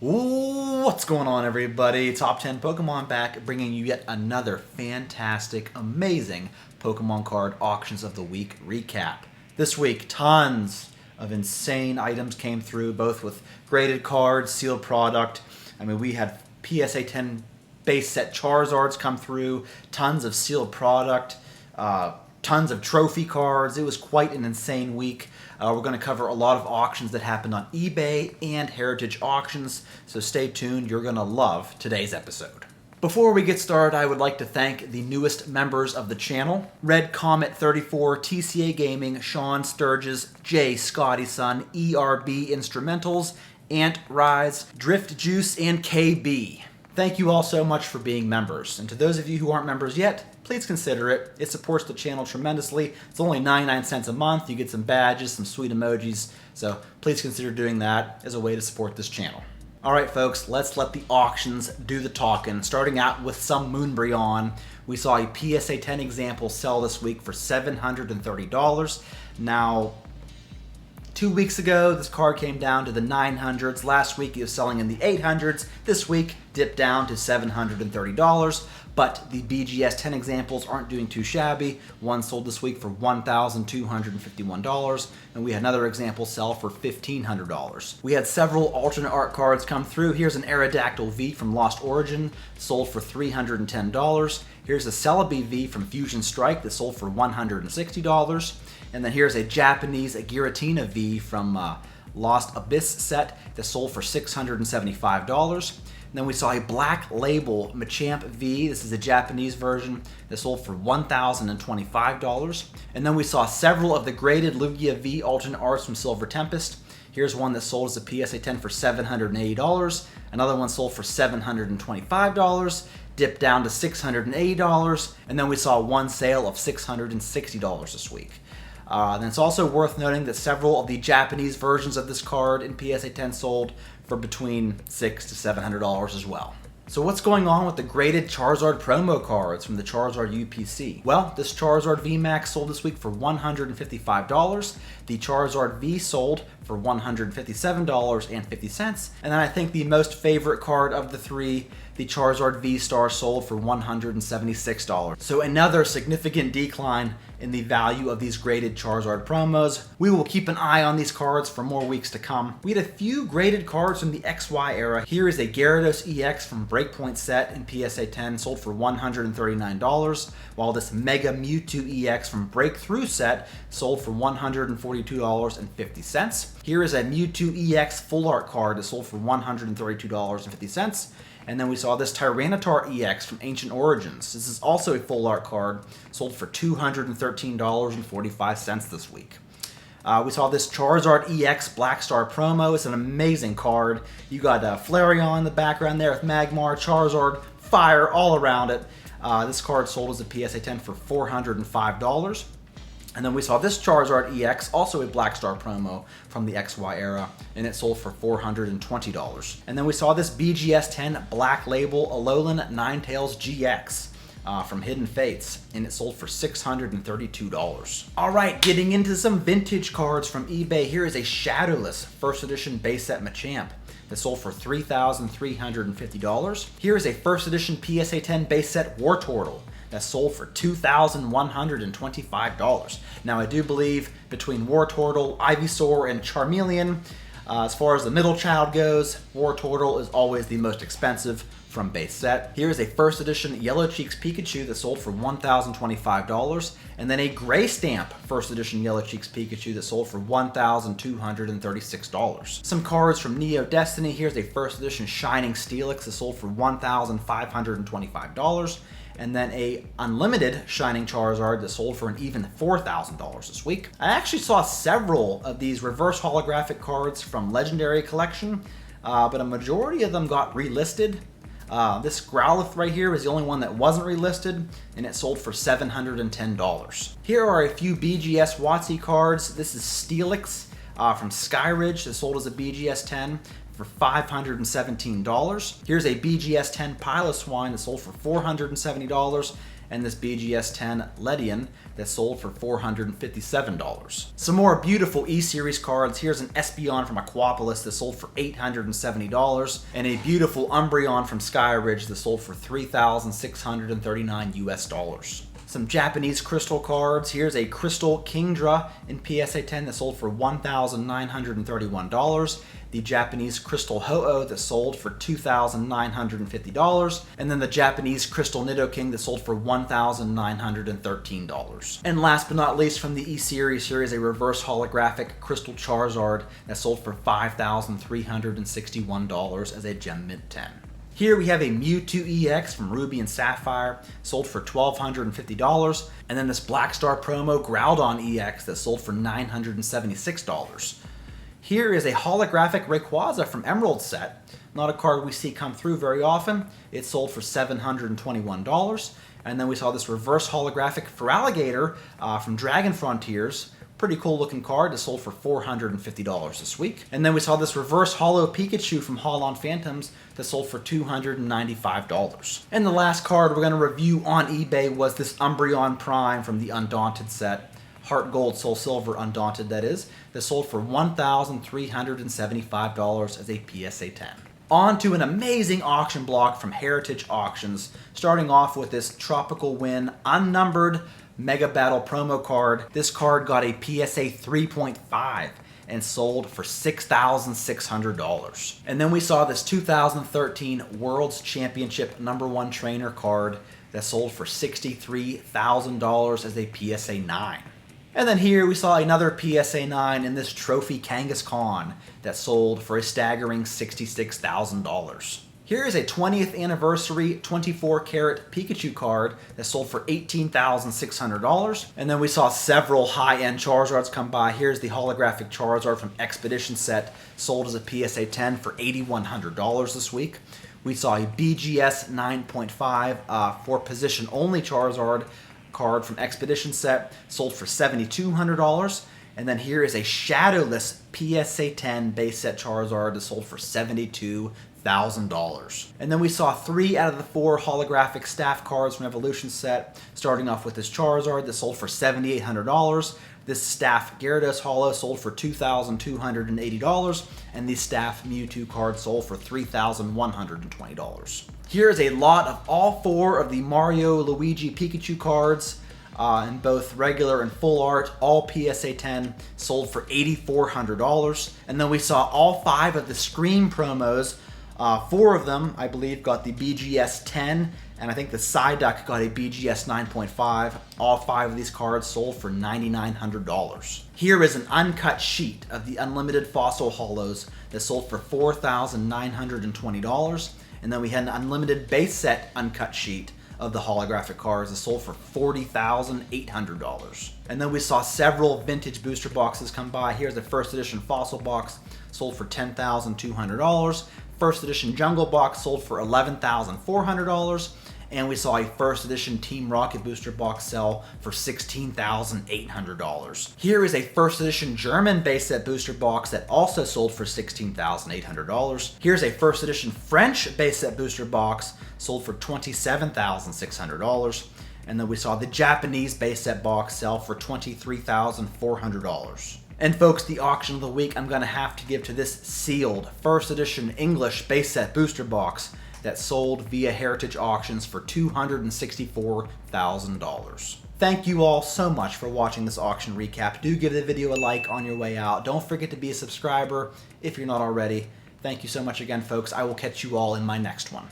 Ooh, what's going on, everybody? Top 10 Pokemon back, bringing you yet another fantastic, amazing Pokemon card auctions of the week recap. This week, tons of insane items came through, both with graded cards, sealed product. I mean, we had PSA 10 base set Charizards come through, tons of sealed product, tons of trophy cards. It was quite an insane week. We're going to cover a lot of auctions that happened on eBay and Heritage Auctions, so stay tuned. You're going to love today's episode. Before we get started, I would like to thank the newest members of the channel: Red Comet 34, TCA Gaming, Sean Sturges, Jay Scotty Sun, ERB Instrumentals, Ant Rise, Drift Juice, and KB. Thank you all so much for being members. And to those of you who aren't members yet, please consider it. It supports the channel tremendously. It's only 99 cents a month. You get some badges, some sweet emojis. So please consider doing that as a way to support this channel. All right, folks, let's let the auctions do the talking. Starting out with some Moonbrien. We saw a PSA 10 example sell this week for $730. Now, 2 weeks ago, this card came down to the 900s. Last week, it was selling in the 800s. This week, dipped down to $730. But the BGS 10 examples aren't doing too shabby. One sold this week for $1,251, and we had another example sell for $1,500. We had several alternate art cards come through. Here's an Aerodactyl V from Lost Origin, sold for $310. Here's a Celebi V from Fusion Strike that sold for $160. And then here's a Japanese Giratina V from Lost Abyss set that sold for $675. And then we saw a Black Label Machamp V. This is a Japanese version that sold for $1,025. And then we saw several of the graded Lugia V alternate arts from Silver Tempest. Here's one that sold as a PSA 10 for $780. Another one sold for $725. Dipped down to $680. And then we saw one sale of $660 this week. And it's also worth noting that several of the Japanese versions of this card in PSA 10 sold for between $600 to $700 as well. So what's going on with the graded Charizard promo cards from the Charizard UPC? Well, this Charizard VMAX sold this week for $155. The Charizard V sold for $157.50. And then I think the most favorite card of the three, the Charizard V-Star, sold for $176. So another significant decline in the value of these graded Charizard promos. We will keep an eye on these cards for more weeks to come. We had a few graded cards from the XY era. Here is a Gyarados EX from Breakpoint set in PSA 10, sold for $139, while this Mega Mewtwo EX from Breakthrough set sold for $142.50. Here is a Mewtwo EX Full Art card that sold for $132.50. And then we saw this Tyranitar EX from Ancient Origins. This is also a full art card, sold for $213.45 this week. We saw this Charizard EX Black Star promo. It's an amazing card. You got Flareon in the background there with Magmar, Charizard, fire all around it. This card sold as a PSA 10 for $405. And then we saw this Charizard EX, also a Black Star promo from the XY era, and it sold for $420. And then we saw this BGS 10 Black Label Alolan Ninetales GX from Hidden Fates, and it sold for $632. All right, getting into some vintage cards from eBay. Here is a Shadowless First Edition base set Machamp that sold for $3,350. Here is a First Edition PSA 10 base set Wartortle that sold for $2,125. Now, I do believe between Wartortle, Ivysaur, and Charmeleon, as far as the middle child goes, Wartortle is always the most expensive from base set. Here is a First Edition Yellow Cheeks Pikachu that sold for $1,025, and then a Gray Stamp First Edition Yellow Cheeks Pikachu that sold for $1,236. Some cards from Neo Destiny. Here's a First Edition Shining Steelix that sold for $1,525. And then a Unlimited Shining Charizard that sold for an even $4,000 this week. I actually saw several of these reverse holographic cards from Legendary Collection, but a majority of them got relisted. This Growlithe right here was the only one that wasn't relisted, and it sold for $710. Here are a few BGS WotC cards. This is Steelix from Skyridge that sold as a BGS 10 for $517. Here's a BGS 10 Piloswine that sold for $470, and this BGS 10 Ledian that sold for $457. Some more beautiful E-Series cards. Here's an Espeon from Aquapolis that sold for $870, and a beautiful Umbreon from Skyridge that sold for $3,639 US. Some Japanese crystal cards. Here's a Crystal Kingdra in PSA 10 that sold for $1,931. The Japanese Crystal Ho-Oh that sold for $2,950. And then the Japanese Crystal Nidoking that sold for $1,913. And last but not least from the E-Series, here is a reverse holographic Crystal Charizard that sold for $5,361 as a Gem Mint 10. Here we have a Mewtwo EX from Ruby and Sapphire, sold for $1,250, and then this Black Star promo Groudon EX that sold for $976. Here is a holographic Rayquaza from Emerald set, not a card we see come through very often. It sold for $721, and then we saw this reverse holographic Feraligatr from Dragon Frontiers. Pretty cool looking card that sold for $450 this week. And then we saw this reverse holo Pikachu from Holon Phantoms that sold for $295. And the last card we're going to review on eBay was this Umbreon Prime from the Undaunted set. Heart Gold, Soul Silver Undaunted, that is. That sold for $1,375 as a PSA 10. On to an amazing auction block from Heritage Auctions, starting off with this Tropical Wind unnumbered Mega Battle promo card. This card got a PSA 3.5 and sold for $6,600. And then we saw this 2013 World's Championship #1 trainer card that sold for $63,000 as a PSA 9. And then here we saw another PSA 9 in this Trophy Kangaskhan that sold for a staggering $66,000. Here is a 20th anniversary 24-karat Pikachu card that sold for $18,600. And then we saw several high-end Charizards come by. Here's the holographic Charizard from Expedition set, sold as a PSA 10 for $8,100 this week. We saw a BGS 9.5 for position-only Charizard card from Expedition set, sold for $7,200. And then here is a shadowless PSA 10 base set Charizard that sold for $72,000. And then we saw 3 out of the 4 holographic staff cards from Evolution set, starting off with this Charizard that sold for $7,800. This staff Gyarados holo sold for $2,280, and the staff Mewtwo card sold for $3,120. Here's a lot of all 4 of the Mario, Luigi, Pikachu cards in both regular and full art, all PSA 10, sold for $8,400. And then we saw all 5 of the Scream promos. 4 of them, I believe, got the BGS 10, and I think the Psyduck got a BGS 9.5. All 5 of these cards sold for $9,900. Here is an uncut sheet of the Unlimited Fossil Holos that sold for $4,920. And then we had an unlimited base set uncut sheet of the holographic cards that sold for $40,800. And then we saw several vintage booster boxes come by. Here's the first edition Fossil box, sold for $10,200. First edition Jungle box sold for $11,400. And we saw a first edition Team Rocket booster box sell for $16,800. Here is a first edition German base set booster box that also sold for $16,800. Here's a first edition French base set booster box sold for $27,600. And then we saw the Japanese base set box sell for $23,400. And folks, the auction of the week I'm going to have to give to this sealed first edition English base set booster box that sold via Heritage Auctions for $264,000. Thank you all so much for watching this auction recap. Do give the video a like on your way out. Don't forget to be a subscriber if you're not already. Thank you so much again, folks. I will catch you all in my next one.